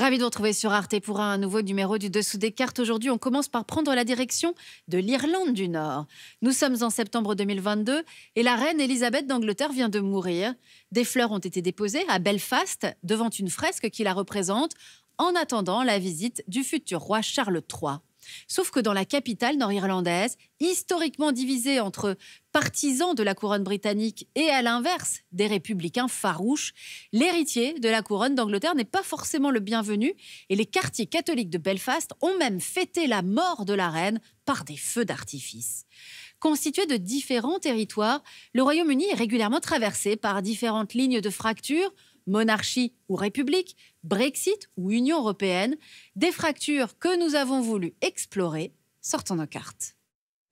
Ravi de vous retrouver sur Arte pour un nouveau numéro du Dessous des cartes. Aujourd'hui, on commence par prendre la direction de l'Irlande du Nord. Nous sommes en septembre 2022 et la reine Elisabeth d'Angleterre vient de mourir. Des fleurs ont été déposées à Belfast devant une fresque qui la représente en attendant la visite du futur roi Charles III. Sauf que dans la capitale nord-irlandaise, historiquement divisée entre partisans de la couronne britannique et à l'inverse des républicains farouches, l'héritier de la couronne d'Angleterre n'est pas forcément le bienvenu et les quartiers catholiques de Belfast ont même fêté la mort de la reine par des feux d'artifice. Constitué de différents territoires, le Royaume-Uni est régulièrement traversé par différentes lignes de fracture, monarchie ou république, Brexit ou Union européenne, des fractures que nous avons voulu explorer. Sortons nos cartes.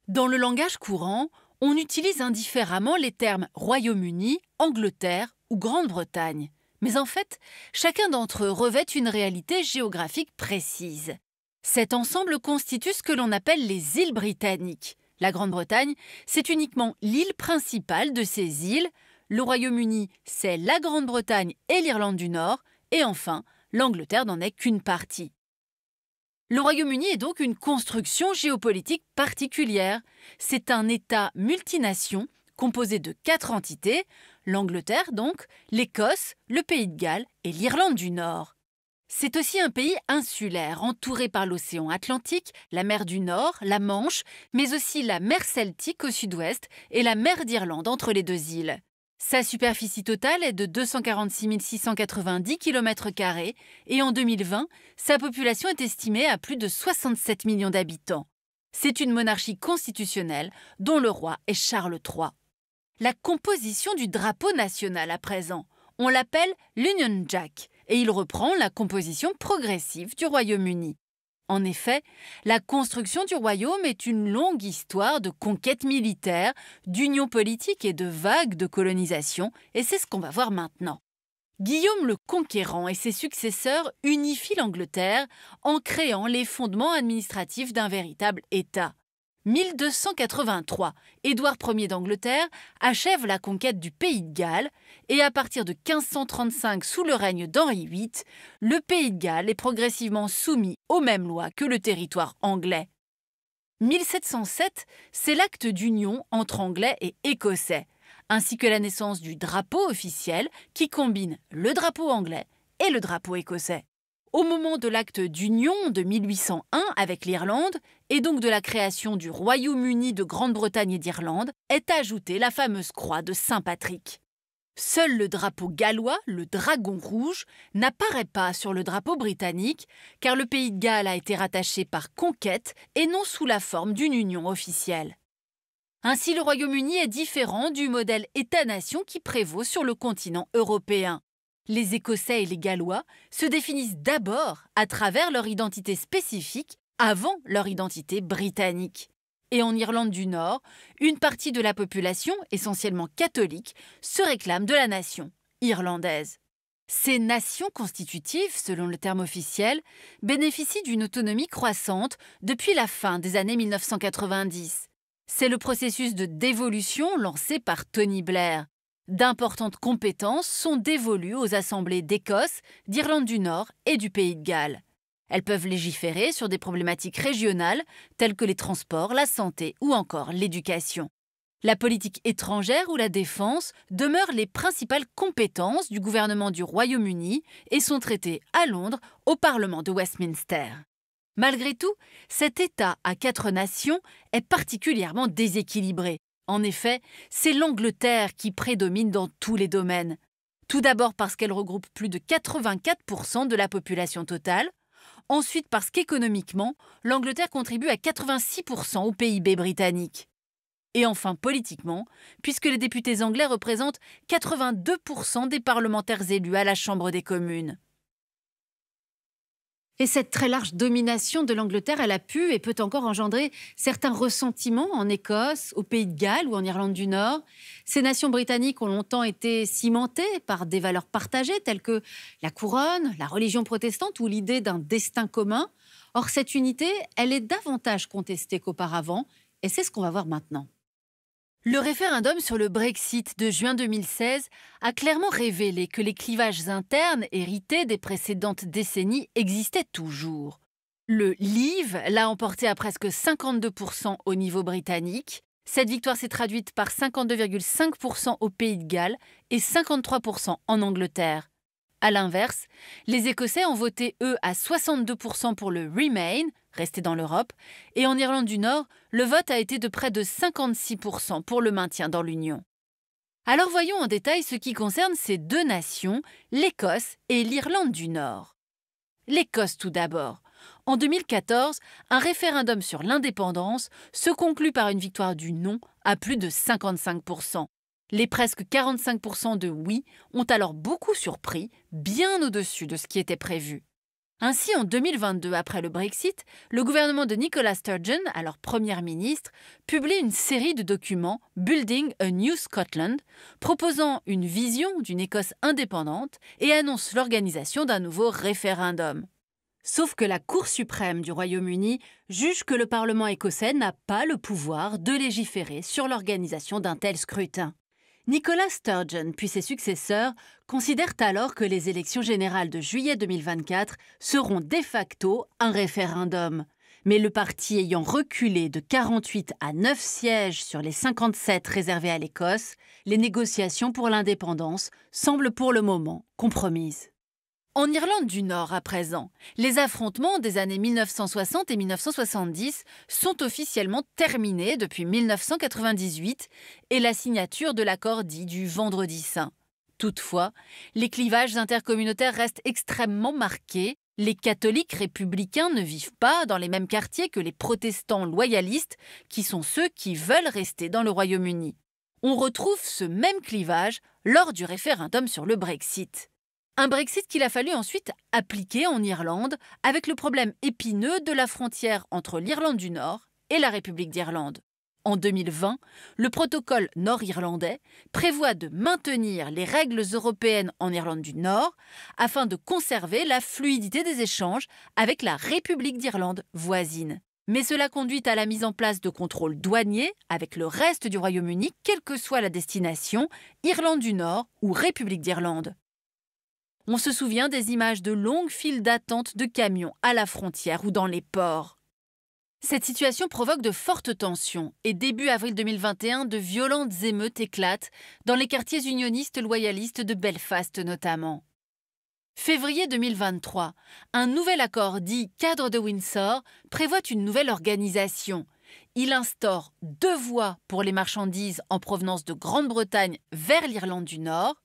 Dans le langage courant, on utilise indifféremment les termes Royaume-Uni, Angleterre ou Grande-Bretagne. Mais en fait, chacun d'entre eux revêt une réalité géographique précise. Cet ensemble constitue ce que l'on appelle les îles britanniques. La Grande-Bretagne, c'est uniquement l'île principale de ces îles. Le Royaume-Uni, c'est la Grande-Bretagne et l'Irlande du Nord. Et enfin, l'Angleterre n'en est qu'une partie. Le Royaume-Uni est donc une construction géopolitique particulière. C'est un État multination composé de 4 entités, l'Angleterre donc, l'Écosse, le Pays de Galles et l'Irlande du Nord. C'est aussi un pays insulaire, entouré par l'océan Atlantique, la mer du Nord, la Manche, mais aussi la mer Celtique au sud-ouest et la mer d'Irlande entre les deux îles. Sa superficie totale est de 246 690 km² et en 2020, sa population est estimée à plus de 67 millions d'habitants. C'est une monarchie constitutionnelle dont le roi est Charles III. La composition du drapeau national à présent, on l'appelle l'Union Jack et il reprend la composition progressive du Royaume-Uni. En effet, la construction du royaume est une longue histoire de conquêtes militaires, d'unions politiques et de vagues de colonisation, et c'est ce qu'on va voir maintenant. Guillaume le Conquérant et ses successeurs unifient l'Angleterre en créant les fondements administratifs d'un véritable État. 1283, Édouard Ier d'Angleterre achève la conquête du Pays de Galles et à partir de 1535 sous le règne d'Henri VIII, le Pays de Galles est progressivement soumis aux mêmes lois que le territoire anglais. 1707, c'est l'acte d'union entre Anglais et Écossais, ainsi que la naissance du drapeau officiel qui combine le drapeau anglais et le drapeau écossais. Au moment de l'acte d'union de 1801 avec l'Irlande, et donc de la création du Royaume-Uni de Grande-Bretagne et d'Irlande, est ajoutée la fameuse croix de Saint-Patrick. Seul le drapeau gallois, le dragon rouge, n'apparaît pas sur le drapeau britannique, car le Pays de Galles a été rattaché par conquête et non sous la forme d'une union officielle. Ainsi, le Royaume-Uni est différent du modèle État-nation qui prévaut sur le continent européen. Les Écossais et les Gallois se définissent d'abord à travers leur identité spécifique avant leur identité britannique. Et en Irlande du Nord, une partie de la population, essentiellement catholique, se réclame de la nation irlandaise. Ces nations constitutives, selon le terme officiel, bénéficient d'une autonomie croissante depuis la fin des années 1990. C'est le processus de dévolution lancé par Tony Blair. D'importantes compétences sont dévolues aux assemblées d'Écosse, d'Irlande du Nord et du Pays de Galles. Elles peuvent légiférer sur des problématiques régionales telles que les transports, la santé ou encore l'éducation. La politique étrangère ou la défense demeurent les principales compétences du gouvernement du Royaume-Uni et sont traitées à Londres au Parlement de Westminster. Malgré tout, cet État à 4 nations est particulièrement déséquilibré. En effet, c'est l'Angleterre qui prédomine dans tous les domaines. Tout d'abord parce qu'elle regroupe plus de 84% de la population totale. Ensuite parce qu'économiquement, l'Angleterre contribue à 86% au PIB britannique. Et enfin politiquement, puisque les députés anglais représentent 82% des parlementaires élus à la Chambre des communes. Et cette très large domination de l'Angleterre, elle a pu et peut encore engendrer certains ressentiments en Écosse, au Pays de Galles ou en Irlande du Nord. Ces nations britanniques ont longtemps été cimentées par des valeurs partagées telles que la couronne, la religion protestante ou l'idée d'un destin commun. Or, cette unité, elle est davantage contestée qu'auparavant et c'est ce qu'on va voir maintenant. Le référendum sur le Brexit de juin 2016 a clairement révélé que les clivages internes hérités des précédentes décennies existaient toujours. Le Leave l'a emporté à presque 52% au niveau britannique. Cette victoire s'est traduite par 52,5% au Pays de Galles et 53% en Angleterre. A l'inverse, les Écossais ont voté, eux, à 62% pour le Remain, rester dans l'Europe, et en Irlande du Nord, le vote a été de près de 56% pour le maintien dans l'Union. Alors voyons en détail ce qui concerne ces deux nations, l'Écosse et l'Irlande du Nord. L'Écosse tout d'abord. En 2014, un référendum sur l'indépendance se conclut par une victoire du non à plus de 55%. Les presque 45% de oui ont alors beaucoup surpris, bien au-dessus de ce qui était prévu. Ainsi, en 2022, après le Brexit, le gouvernement de Nicola Sturgeon, alors Premier ministre, publie une série de documents Building a New Scotland, proposant une vision d'une Écosse indépendante et annonce l'organisation d'un nouveau référendum. Sauf que la Cour suprême du Royaume-Uni juge que le Parlement écossais n'a pas le pouvoir de légiférer sur l'organisation d'un tel scrutin. Nicola Sturgeon puis ses successeurs considèrent alors que les élections générales de juillet 2024 seront de facto un référendum. Mais le parti ayant reculé de 48 à 9 sièges sur les 57 réservés à l'Écosse, les négociations pour l'indépendance semblent pour le moment compromises. En Irlande du Nord, à présent, les affrontements des années 1960 et 1970 sont officiellement terminés depuis 1998 et la signature de l'accord dit du Vendredi saint. Toutefois, les clivages intercommunautaires restent extrêmement marqués. Les catholiques républicains ne vivent pas dans les mêmes quartiers que les protestants loyalistes, qui sont ceux qui veulent rester dans le Royaume-Uni. On retrouve ce même clivage lors du référendum sur le Brexit. Un Brexit qu'il a fallu ensuite appliquer en Irlande avec le problème épineux de la frontière entre l'Irlande du Nord et la République d'Irlande. En 2020, le protocole nord-irlandais prévoit de maintenir les règles européennes en Irlande du Nord afin de conserver la fluidité des échanges avec la République d'Irlande voisine. Mais cela conduit à la mise en place de contrôles douaniers avec le reste du Royaume-Uni, quelle que soit la destination, Irlande du Nord ou République d'Irlande. On se souvient des images de longues files d'attente de camions à la frontière ou dans les ports. Cette situation provoque de fortes tensions et début avril 2021, de violentes émeutes éclatent dans les quartiers unionistes loyalistes de Belfast notamment. Février 2023, un nouvel accord dit Cadre de Windsor prévoit une nouvelle organisation. Il instaure 2 voies pour les marchandises en provenance de Grande-Bretagne vers l'Irlande du Nord.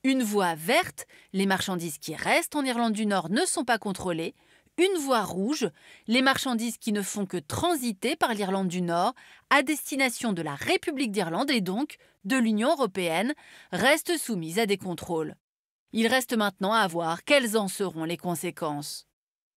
Une voie verte, les marchandises qui restent en Irlande du Nord ne sont pas contrôlées. Une voie rouge, les marchandises qui ne font que transiter par l'Irlande du Nord à destination de la République d'Irlande et donc de l'Union européenne restent soumises à des contrôles. Il reste maintenant à voir quelles en seront les conséquences.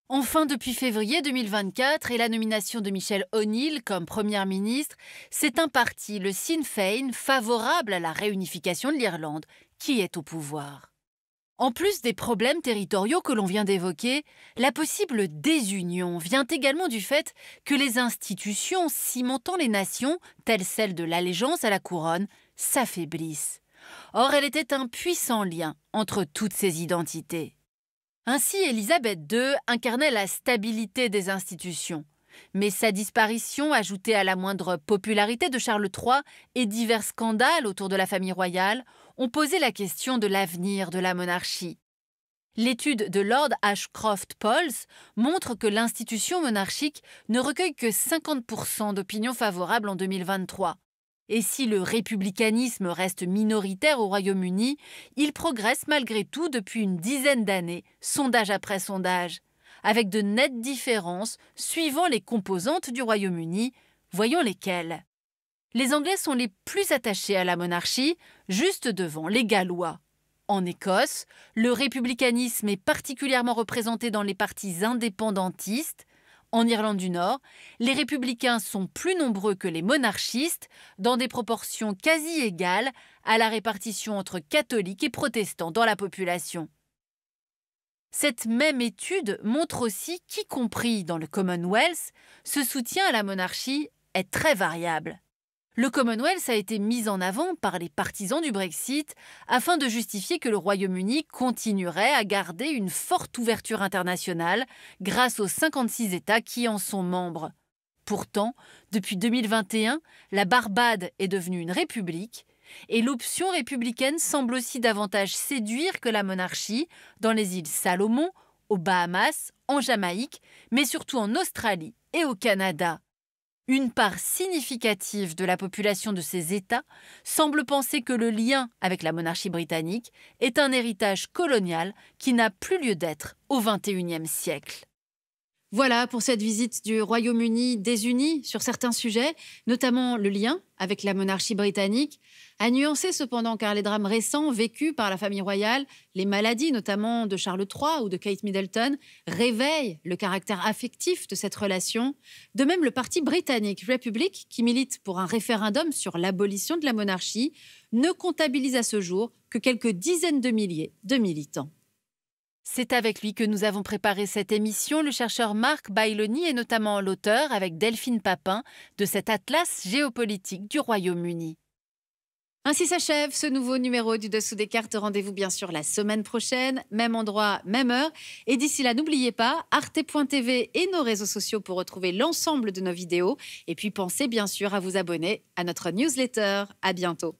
Enfin, depuis février 2024 et la nomination de Michelle O'Neill comme Première ministre, c'est un parti, le Sinn Féin, favorable à la réunification de l'Irlande, qui est au pouvoir. En plus des problèmes territoriaux que l'on vient d'évoquer, la possible désunion vient également du fait que les institutions cimentant les nations, telles celles de l'allégeance à la couronne, s'affaiblissent. Or, elle était un puissant lien entre toutes ces identités. Ainsi, Élisabeth II incarnait la stabilité des institutions. Mais sa disparition, ajoutée à la moindre popularité de Charles III et divers scandales autour de la famille royale, ont posé la question de l'avenir de la monarchie. L'étude de Lord Ashcroft-Pauls montre que l'institution monarchique ne recueille que 50% d'opinions favorables en 2023. Et si le républicanisme reste minoritaire au Royaume-Uni, il progresse malgré tout depuis une dizaine d'années, sondage après sondage, avec de nettes différences suivant les composantes du Royaume-Uni. Voyons lesquelles. Les Anglais sont les plus attachés à la monarchie, juste devant les Gallois. En Écosse, le républicanisme est particulièrement représenté dans les partis indépendantistes. En Irlande du Nord, les républicains sont plus nombreux que les monarchistes, dans des proportions quasi égales à la répartition entre catholiques et protestants dans la population. Cette même étude montre aussi qu'y compris dans le Commonwealth, ce soutien à la monarchie est très variable. Le Commonwealth a été mis en avant par les partisans du Brexit afin de justifier que le Royaume-Uni continuerait à garder une forte ouverture internationale grâce aux 56 États qui en sont membres. Pourtant, depuis 2021, la Barbade est devenue une république et l'option républicaine semble aussi davantage séduire que la monarchie dans les îles Salomon, aux Bahamas, en Jamaïque, mais surtout en Australie et au Canada. Une part significative de la population de ces États semble penser que le lien avec la monarchie britannique est un héritage colonial qui n'a plus lieu d'être au XXIe siècle. Voilà pour cette visite du Royaume-Uni désuni sur certains sujets, notamment le lien avec la monarchie britannique, à nuancer cependant car les drames récents vécus par la famille royale, les maladies notamment de Charles III ou de Kate Middleton, réveillent le caractère affectif de cette relation. De même, le parti britannique Republic, qui milite pour un référendum sur l'abolition de la monarchie, ne comptabilise à ce jour que quelques dizaines de milliers de militants. C'est avec lui que nous avons préparé cette émission. Le chercheur Marc Bailoni est notamment l'auteur, avec Delphine Papin, de cet atlas géopolitique du Royaume-Uni. Ainsi s'achève ce nouveau numéro du Dessous des cartes. Rendez-vous bien sûr la semaine prochaine, même endroit, même heure. Et d'ici là, n'oubliez pas, arte.tv et nos réseaux sociaux pour retrouver l'ensemble de nos vidéos. Et puis pensez bien sûr à vous abonner à notre newsletter. À bientôt.